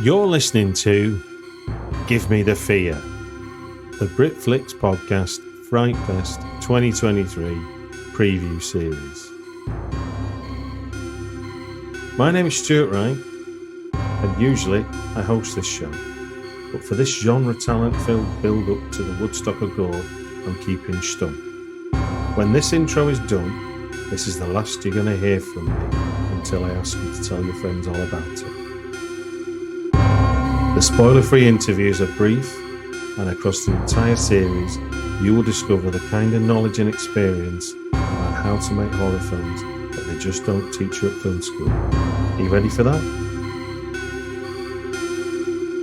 You're listening to Give Me the Fear, the Britflicks Podcast Frightfest 2023 preview series. My name is Stuart Wright, and usually I host this show, but for this genre talent-filled build-up to the Woodstock of Gore, I'm keeping stum. When this intro is done, this is the last you're going to hear from me until I ask you to tell your friends all about it. The spoiler-free interviews are brief, and across the entire series, you will discover the kind of knowledge and experience about how to make horror films that they just don't teach you at film school. Are you ready for that?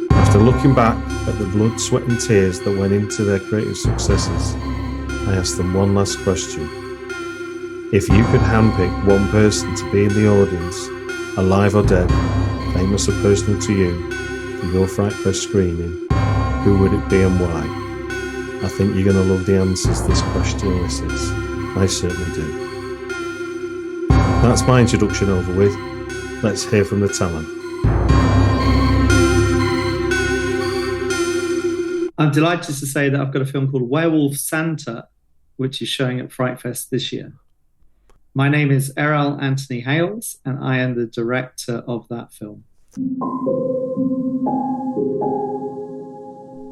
After looking back at the blood, sweat and tears that went into their creative successes, I asked them one last question. If you could handpick one person to be in the audience, alive or dead, famous or personal to you, for your Frightfest screening, who would it be and why? I think you're going to love the answers this question elicits. I certainly do. That's my introduction over with. Let's hear from the talent. I'm delighted to say that I've got a film called WEREWOLF SANTA, which is showing at Frightfest this year. My name is Airell Anthony Hayles, and I am the director of that film.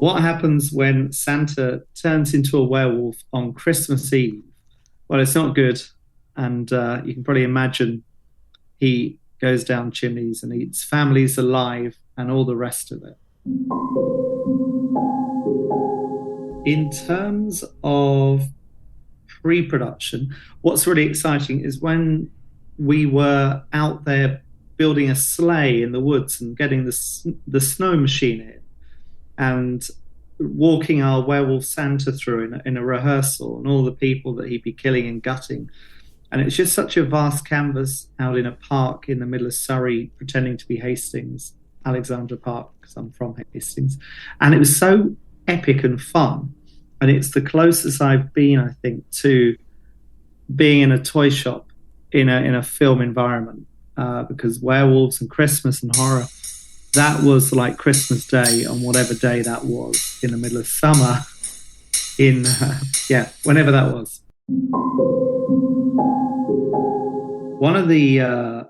What happens when Santa turns into a werewolf on Christmas Eve? Well, it's not good. And you can probably imagine he goes down chimneys and eats families alive and all the rest of it. In terms of pre-production, what's really exciting is when we were out there building a sleigh in the woods and getting the snow machine in and walking our werewolf Santa through in a rehearsal and all the people that he'd be killing and gutting. And it's just such a vast canvas out in a park in the middle of Surrey, pretending to be Hastings, Alexandra Park, because I'm from Hastings. And it was so epic and fun. And it's the closest I've been, I think, to being in a toy shop in a film environment. Because werewolves and Christmas and horror, that was like Christmas Day on whatever day that was in the middle of summer whenever that was. One of the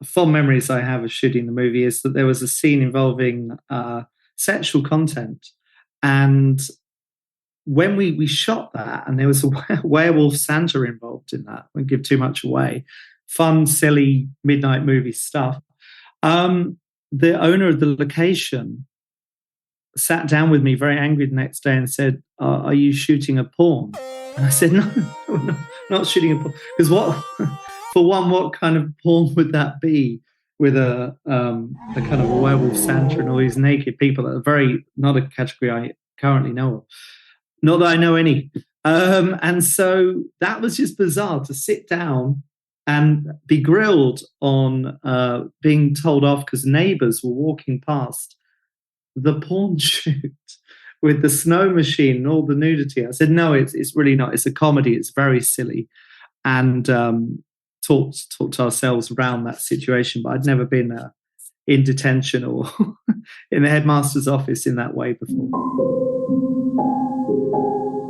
fond memories I have of shooting the movie is that there was a scene involving sexual content. And when we shot that, and there was a werewolf Santa involved in that, I won't give too much away, fun, silly, midnight movie stuff. The owner of the location sat down with me very angry the next day and said, are you shooting a porn? And I said, no, not shooting a porn. Because what kind of porn would that be with a kind of a werewolf Santa and all these naked people that are not a category I currently know of. Not that I know any. And so that was just bizarre to sit down and be grilled on being told off because neighbours were walking past the porn shoot with the snow machine and all the nudity. I said, no, it's really not. It's a comedy. It's very silly. And talked ourselves around that situation. But I'd never been in detention or in the headmaster's office in that way before.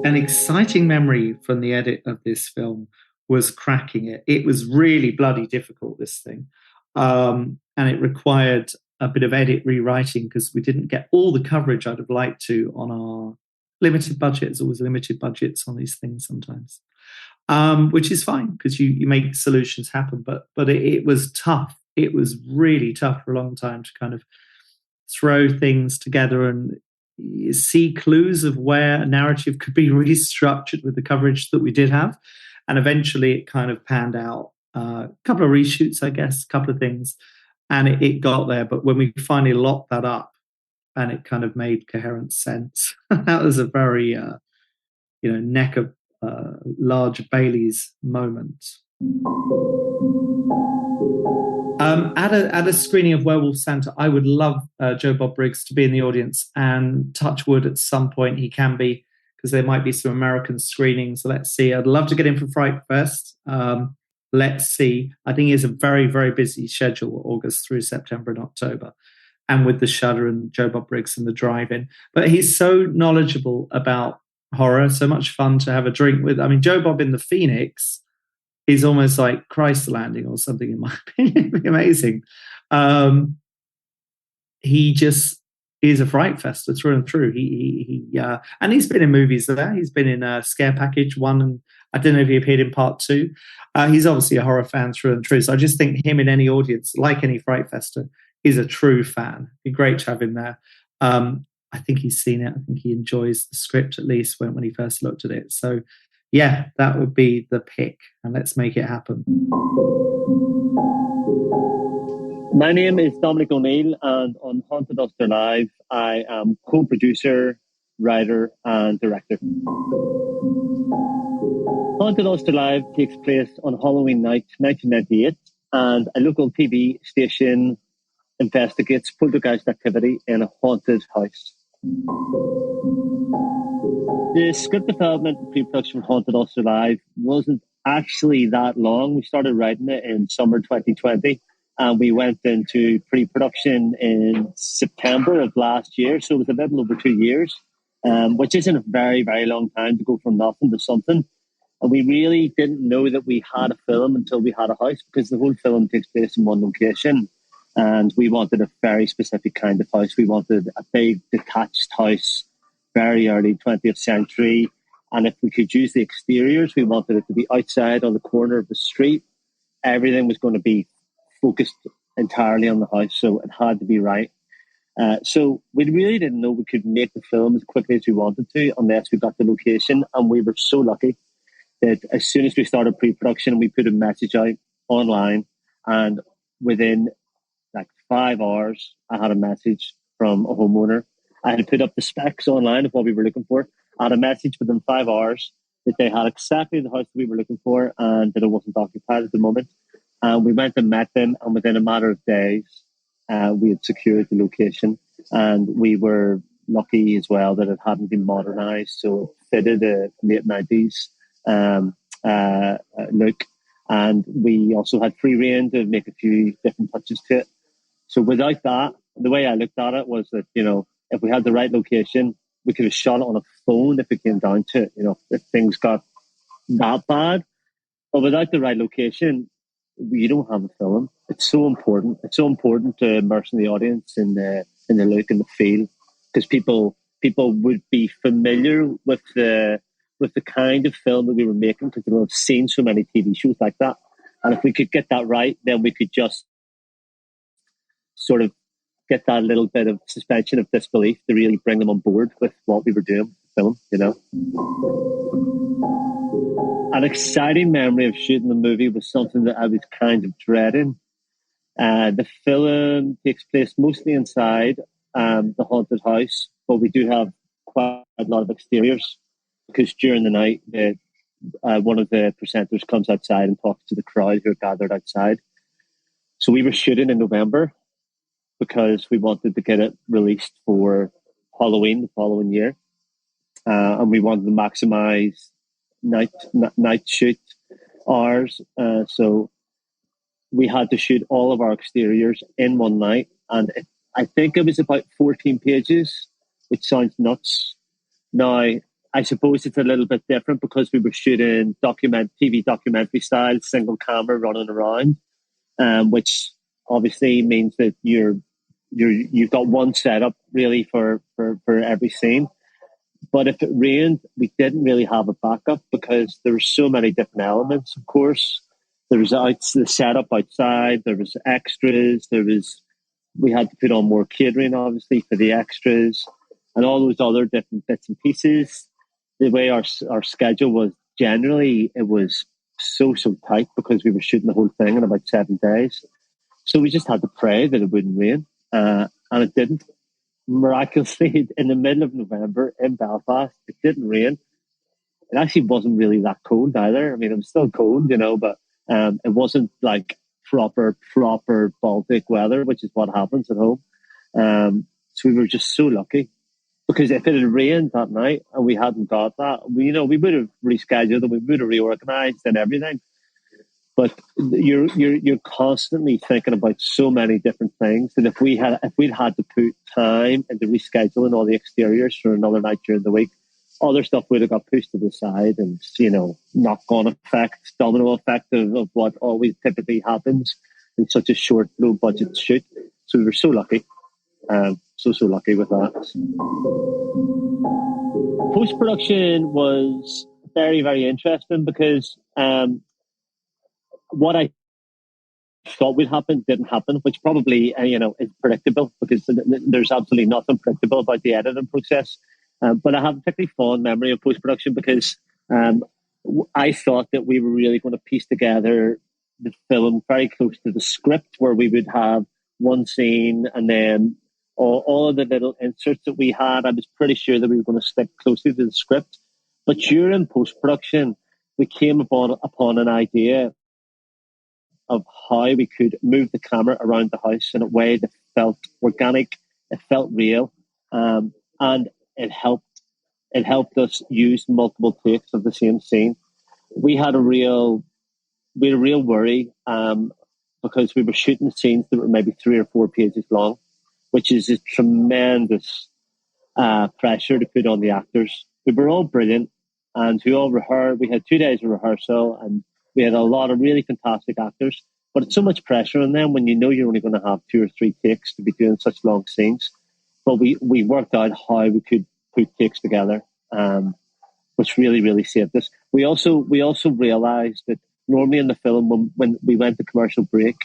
An exciting memory from the edit of this film was cracking it. It was really bloody difficult, this thing. And it required a bit of edit rewriting because we didn't get all the coverage I'd have liked to on our limited budget. There's always limited budgets on these things sometimes, which is fine because you make solutions happen. But it was tough. It was really tough for a long time to kind of throw things together and see clues of where a narrative could be really structured with the coverage that we did have. And eventually it kind of panned out. A couple of reshoots, I guess, a couple of things. And it got there. But when we finally locked that up and it kind of made coherent sense, that was a very, neck of large Bailey's moment. At a screening of WEREWOLF SANTA, I would love Joe Bob Briggs to be in the audience, and touch wood at some point he can be, because there might be some American screenings. So let's see. I'd love to get him for Frightfest. Let's see. I think he has a very, very busy schedule, August through September and October. and with the Shudder and Joe Bob Briggs and the Drive-In. But he's so knowledgeable about horror, so much fun to have a drink with. I mean, Joe Bob in the Phoenix is almost like Christ Landing or something, in my opinion. Amazing. He just is a Frightfester through and through. And he's been in movies there. He's been in Scare Package 1, and I don't know if he appeared in part 2. He's obviously a horror fan through and through. So I just think him in any audience, like any Frightfester, is a true fan. It'd be great to have him there. I think he's seen it. I think he enjoys the script, at least when he first looked at it. So yeah, that would be the pick, and let's make it happen. My name is Dominic O'Neill, and on Haunted ULSTER Live, I am co-producer, writer, and director. Haunted ULSTER Live takes place on Halloween night, 1998, and a local TV station investigates poltergeist activity in a haunted house. The script development and pre-production for Haunted ULSTER Live wasn't actually that long. We started writing it in summer 2020, and we went into pre-production in September of last year, so it was a little over 2 years, which isn't a very, very long time to go from nothing to something. And we really didn't know that we had a film until we had a house, because the whole film takes place in one location. And we wanted a very specific kind of house. We wanted a big detached house, very early 20th century. And if we could use the exteriors, we wanted it to be outside on the corner of the street. Everything was going to be focused entirely on the house, so it had to be right. So we really didn't know we could make the film as quickly as we wanted to unless we got the location. And we were so lucky that as soon as we started pre-production, we put a message out online, and within like 5 hours, I had a message from a homeowner. I had put up the specs online of what we were looking for. I had a message within 5 hours that they had exactly the house that we were looking for and that it wasn't occupied at the moment. And we went and met them, and within a matter of days, we had secured the location. And we were lucky as well that it hadn't been modernised, so it fitted a late 90s look. And we also had free rein to make a few different touches to it. So without that, the way I looked at it was that, you know, if we had the right location, we could have shot it on a phone if it came down to it, you know, if things got that bad. But without the right location, you don't have a film. It's so important. It's so important to immerse in the audience in the look and the feel, because people would be familiar with the kind of film that we were making, because they would have seen so many TV shows like that. And if we could get that right, then we could just sort of get that little bit of suspension of disbelief to really bring them on board with what we were doing with the film, you know. An exciting memory of shooting the movie was something that I was kind of dreading. The film takes place mostly inside the haunted house, but we do have quite a lot of exteriors, because during the night, one of the presenters comes outside and talks to the crowd who are gathered outside. So we were shooting in November because we wanted to get it released for Halloween the following year. And we wanted to maximize night shoot hours. So we had to shoot all of our exteriors in one night. And I think it was about 14 pages, which sounds nuts. Now, I suppose it's a little bit different because we were shooting TV documentary style, single camera running around, which obviously means that you've got one setup really for every scene. But if it rained, we didn't really have a backup because there were so many different elements. Of course, there was the setup outside, there was extras, we had to put on more catering, obviously, for the extras, and all those other different bits and pieces. The way our schedule was, generally, it was so tight because we were shooting the whole thing in about 7 days. So we just had to pray that it wouldn't rain, and it didn't. Miraculously, in the middle of November in Belfast, it didn't rain. It actually wasn't really that cold either. I mean, it was still cold, you know, but it wasn't like proper Baltic weather, which is what happens at home. So we were just so lucky, because if it had rained that night and we hadn't got that, we would have rescheduled and we would have reorganized and everything. But you're constantly thinking about so many different things that if we'd had to put time into rescheduling all the exteriors for another night during the week, other stuff would have got pushed to the side, and knock-on effect, domino effect of what always typically happens in such a short, low budget shoot. So we were so lucky, so lucky with that. Post production was very, very interesting because what I thought would happen didn't happen, which probably is predictable because there's absolutely nothing predictable about the editing process. But I have a particularly fond memory of post production because I thought that we were really going to piece together the film very close to the script, where we would have one scene and then all of the little inserts that we had. I was pretty sure that we were going to stick closely to the script. But during post production, we came upon an idea of how we could move the camera around the house in a way that felt organic, it felt real, and it helped us use multiple takes of the same scene. We had a real worry because we were shooting scenes that were maybe 3 or 4 pages long, which is a tremendous pressure to put on the actors. We were all brilliant, and we all rehearsed. We had 2 days of rehearsal, and we had a lot of really fantastic actors. But it's so much pressure on them when you know you're only going to have 2 or 3 takes to be doing such long scenes. But we worked out how we could put takes together, which really, really saved us. We also realised that normally in the film, when we went to commercial break,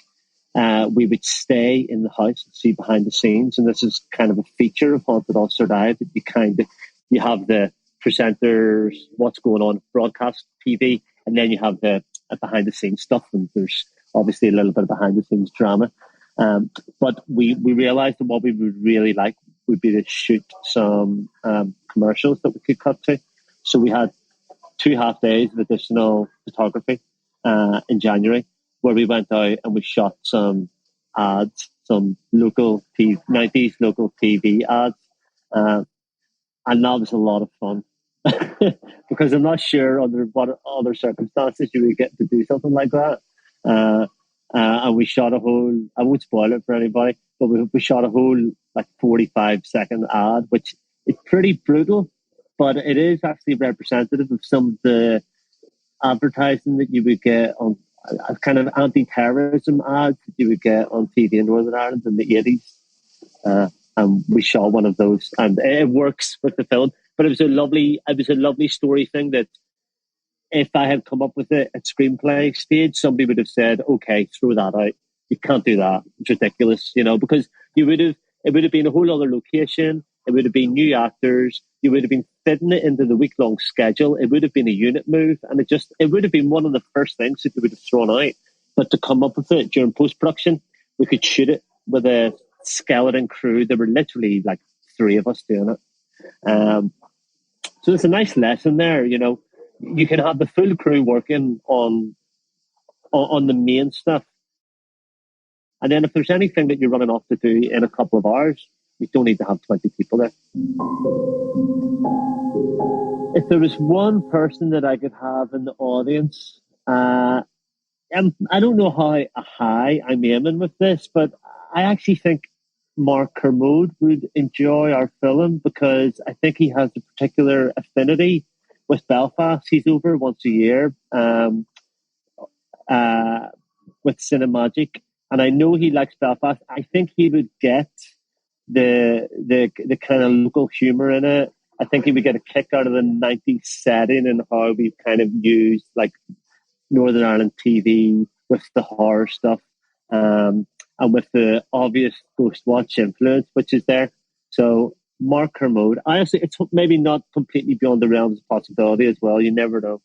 we would stay in the house and see behind the scenes. And this is kind of a feature of Haunted Ulster Dive, that you have the presenters, what's going on, broadcast TV, and then you have the behind the scenes stuff, and there's obviously a little bit of behind the scenes drama. But we realised that what we would really like would be to shoot some commercials that we could cut to. So we had 2 half days of additional photography in January, where we went out and we shot some ads, some local 90s local TV ads. And that was a lot of fun because I'm not sure under what other circumstances you would get to do something like that. And we shot a whole, I won't spoil it for anybody, but we shot a whole 45-second ad, which is pretty brutal, but it is actually representative of some of the advertising that you would get on kind of anti-terrorism ads that you would get on TV in Northern Ireland in the 80s. And we shot one of those, and it works with the film. But it was a lovely story thing that if I had come up with it at screenplay stage, somebody would have said, okay, throw that out. You can't do that. It's ridiculous, because it would have been a whole other location. It would have been new actors. You would have been fitting it into the week-long schedule. It would have been a unit move, and it would have been one of the first things that you would have thrown out. But to come up with it during post-production, we could shoot it with a skeleton crew. There were literally 3 of us doing it. So it's a nice lesson there, You can have the full crew working on the main stuff. And then if there's anything that you're running off to do in a couple of hours, you don't need to have 20 people there. If there was one person that I could have in the audience, I don't know how high I'm aiming with this, but I actually think Mark Kermode would enjoy our film because I think he has a particular affinity with Belfast. He's over once a year with Cinemagic, and I know he likes Belfast. I think he would get the kind of local humour in it. I think he would get a kick out of the 90s setting and how we've kind of used Northern Ireland TV with the horror stuff and with the obvious Ghostwatch influence, which is there. So Mark Kermode, honestly, it's maybe not completely beyond the realms of possibility as well. You never know.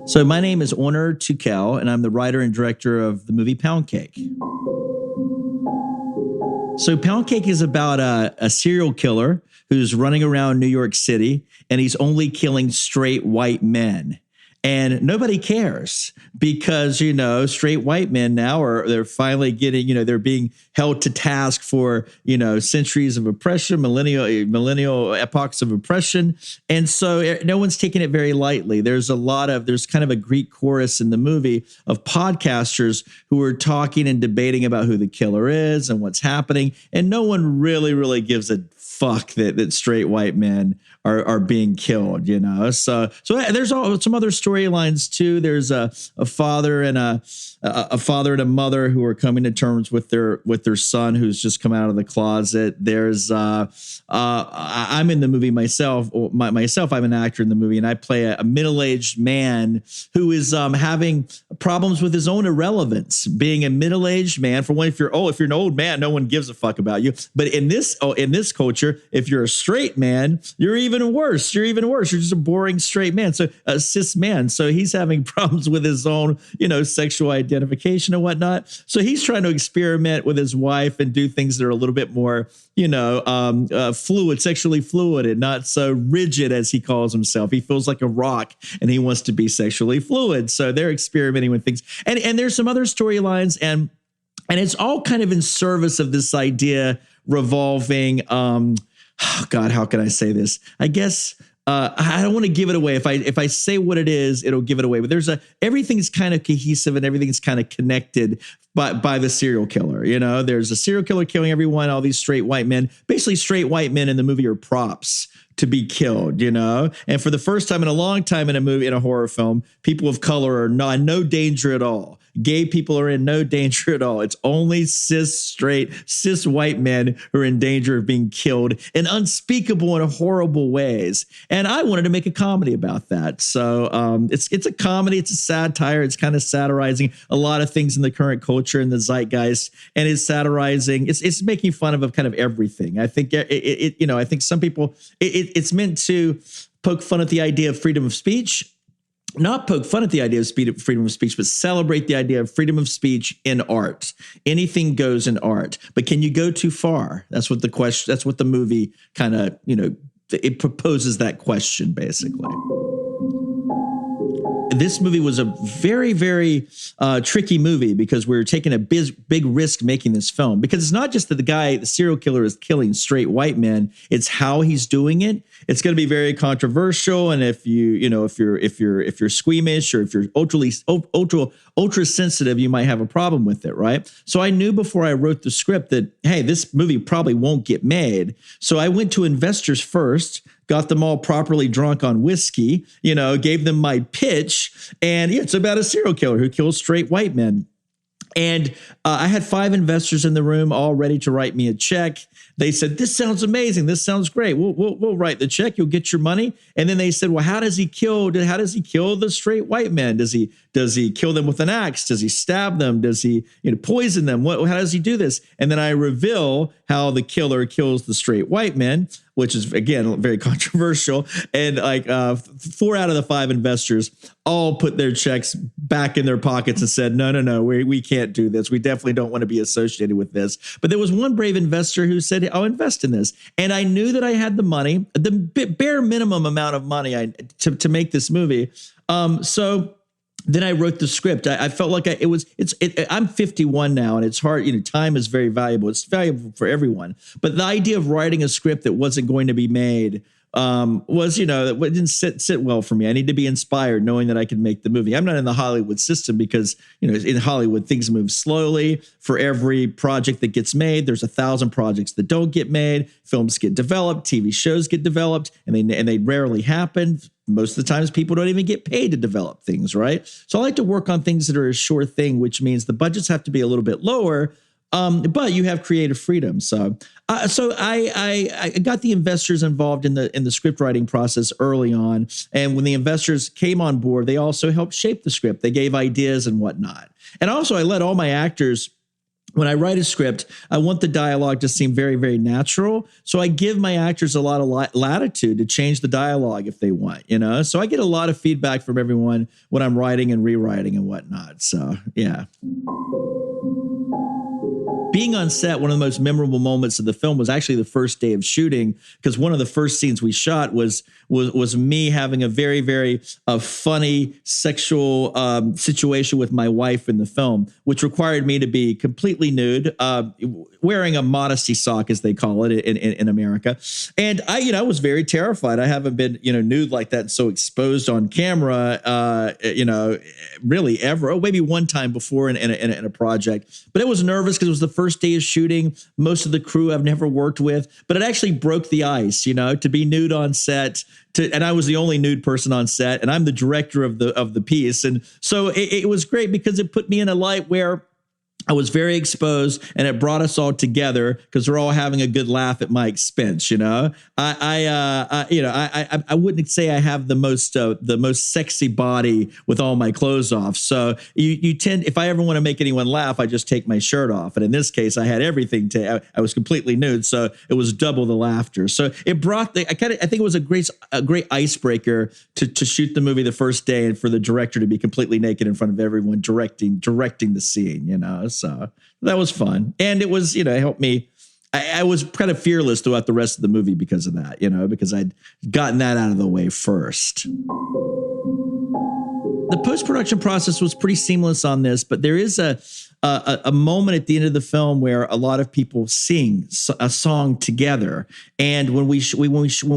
So my name is Onur Tukel, and I'm the writer and director of the movie POUNDCAKE. So POUNDCAKE is about a serial killer who's running around New York City, and he's only killing straight white men. And nobody cares because, straight white men now they're finally getting, they're being held to task for, centuries of oppression, millennial epochs of oppression. And so no one's taking it very lightly. There's kind of a Greek chorus in the movie of podcasters who are talking and debating about who the killer is and what's happening. And no one really gives a fuck that straight white men are being killed, So there's some other storylines too. There's a father and a mother who are coming to terms with their son who's just come out of the closet. There's I'm in the movie myself. I'm an actor in the movie, and I play a middle-aged man who is having problems with his own irrelevance. Being a middle-aged man, for one, if you're an old man, no one gives a fuck about you. But in this culture, if you're a straight man, you're even worse. You're just a boring straight man. So a cis man. So he's having problems with his own, sexual identification and whatnot. So he's trying to experiment with his wife and do things that are a little bit more, fluid, sexually fluid, and not so rigid as he calls himself. He feels like a rock and he wants to be sexually fluid. So they're experimenting with things. And there's some other storylines, and it's all kind of in service of this idea revolving, oh God, how can I say this? I guess I don't want to give it away. If I say what it is, it'll give it away. But everything's kind of cohesive and everything's kind of connected by the serial killer. There's a serial killer killing everyone. All these straight white men, basically straight white men in the movie are props to be killed, And for the first time in a long time in a horror film, people of color are in no danger at all. Gay people are in no danger at all. It's only cis white men who are in danger of being killed in unspeakable and horrible ways. And I wanted to make a comedy about that. So it's a comedy. It's a satire. It's kind of satirizing a lot of things in the current culture and the zeitgeist. And it's satirizing. It's making fun of kind of everything. I think I think some people it's meant to poke fun at the idea of freedom of speech. Not poke fun at the idea of freedom of speech, but celebrate the idea of freedom of speech in art. Anything goes in art, but can you go too far? That's what the question. That's what the movie kind of, it proposes that question basically. This movie was a very, very tricky movie because we were taking a big risk making this film, because it's not just that the serial killer is killing straight white men. It's how he's doing it. It's going to be very controversial. And if you're squeamish or if you're ultra sensitive, you might have a problem with it. Right. So I knew before I wrote the script that, hey, this movie probably won't get made. So I went to investors first, got them all properly drunk on whiskey, gave them my pitch. And it's about a serial killer who kills straight white men. And I had 5 investors in the room all ready to write me a check. They said, this sounds amazing. This sounds great. We'll write the check. You'll get your money. And then they said, well, how does he kill the straight white men? Does he kill them with an axe? Does he stab them? Does he poison them? How does he do this? And then I reveal how the killer kills the straight white men, which is, again, very controversial. And 4 out of the 5 investors all put their checks back in their pockets and said, no, we can't do this. We definitely don't want to be associated with this. But there was one brave investor who said, I'll invest in this. And I knew that I had the money, the bare minimum amount of money to make this movie. So then I wrote the script. I felt like I'm 51 now, and it's hard. Time is very valuable. It's valuable for everyone. But the idea of writing a script that wasn't going to be made was, that didn't sit well for me. I need to be inspired knowing that I can make the movie. I'm not in the Hollywood system because, in Hollywood, things move slowly. For every project that gets made, there's 1,000 projects that don't get made. Films get developed, TV shows get developed, and they rarely happen. Most of the times people don't even get paid to develop things, right? So I like to work on things that are a sure thing, which means the budgets have to be a little bit lower, but you have creative freedom. So I got the investors involved in the script writing process early on. And when the investors came on board, they also helped shape the script. They gave ideas and whatnot. And also I let all my actors, when I write a script, I want the dialogue to seem very, very natural. So I give my actors a lot of latitude to change the dialogue if they want, So I get a lot of feedback from everyone when I'm writing and rewriting and whatnot. So, yeah. being on set, one of the most memorable moments of the film was actually the first day of shooting, because one of the first scenes we shot was me having a very, very funny sexual situation with my wife in the film, which required me to be completely nude, wearing a modesty sock, as they call it in America. And I was very terrified. I haven't been, nude like that, so exposed on camera, really ever. Oh, maybe one time before in a project, but I was nervous because it was the first day of shooting. Most of the crew I've never worked with, but it actually broke the ice, to be nude on set. And I was the only nude person on set, and I'm the director of the piece, and so it was great because it put me in a light where I was very exposed, and it brought us all together because we're all having a good laugh at my expense. I wouldn't say I have the most sexy body with all my clothes off. So you tend, if I ever want to make anyone laugh, I just take my shirt off. And in this case, I had everything I was completely nude, so it was double the laughter. So it brought I think it was a great icebreaker to shoot the movie the first day, and for the director to be completely naked in front of everyone directing the scene. So that was fun. And it was, it helped me. I was kind of fearless throughout the rest of the movie because of that, because I'd gotten that out of the way first. The post-production process was pretty seamless on this, but there is a moment at the end of the film where a lot of people sing a song together. And when we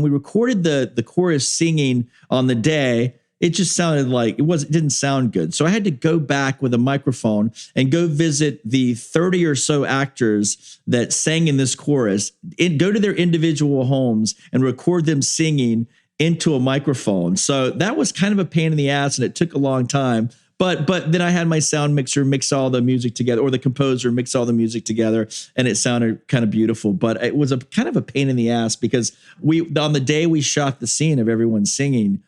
recorded the chorus singing on the day, it just sounded like it didn't sound good. So I had to go back with a microphone and go visit the 30 or so actors that sang in this chorus, go to their individual homes and record them singing into a microphone. So that was kind of a pain in the ass, and it took a long time. But then I had my sound mixer mix all the music together, or the composer mix all the music together, and it sounded kind of beautiful. But it was a kind of a pain in the ass because on the day we shot the scene of everyone singing,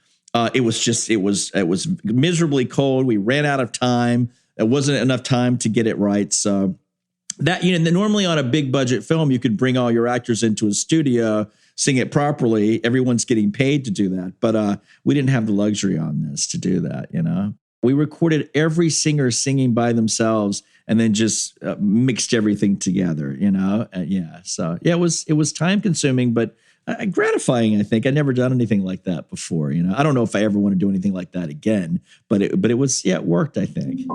it was miserably cold. We ran out of time. There wasn't enough time to get it right. So that, normally on a big budget film, you could bring all your actors into a studio, sing it properly. Everyone's getting paid to do that. But we didn't have the luxury on this to do that. We recorded every singer singing by themselves and then just mixed everything together, So yeah, it was time consuming, but gratifying, I think. I'd never done anything like that before. I don't know if I ever want to do anything like that again, but it worked, I think.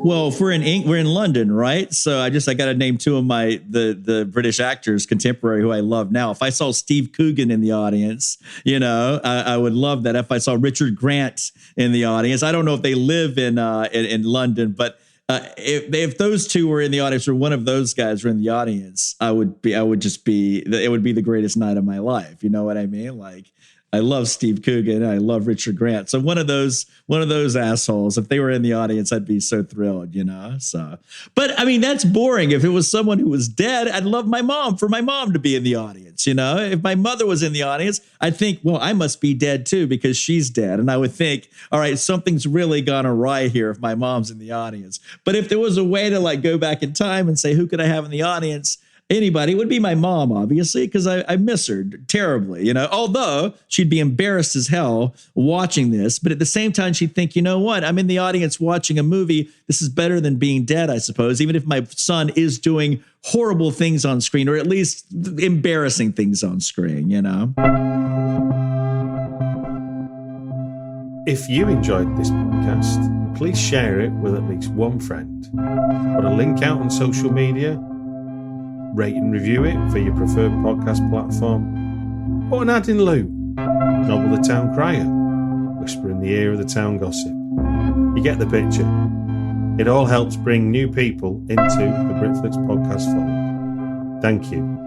Well, if we're in London, right? So I got to name two of the British actors, contemporary, who I love now. If I saw Steve Coogan in the audience, I would love that. If I saw Richard Grant in the audience, I don't know if they live in London, but if those two were in the audience, or one of those guys were in the audience, it would be the greatest night of my life. You know what I mean? Like, I love Steve Coogan. I love Richard Grant. So one of those assholes, if they were in the audience, I'd be so thrilled, So, but I mean, that's boring. If it was someone who was dead, I'd love my mom to be in the audience. If my mother was in the audience, I'd think, well, I must be dead too, because she's dead. And I would think, all right, something's really gone awry here if my mom's in the audience. But if there was a way to go back in time and say, who could I have in the audience? Anybody. It would be my mom, obviously, because I miss her terribly, although she'd be embarrassed as hell watching this. But at the same time, she'd think, you know what? I'm in the audience watching a movie. This is better than being dead, I suppose, even if my son is doing horrible things on screen, or at least embarrassing things on screen, If you enjoyed this podcast, please share it with at least one friend. Put a link out on social media. Rate and review it for your preferred podcast platform. Put an ad in loop. Nobble the town crier. Whisper in the ear of the town gossip. You get the picture. It all helps bring new people into the Britflicks podcast fold. Thank you.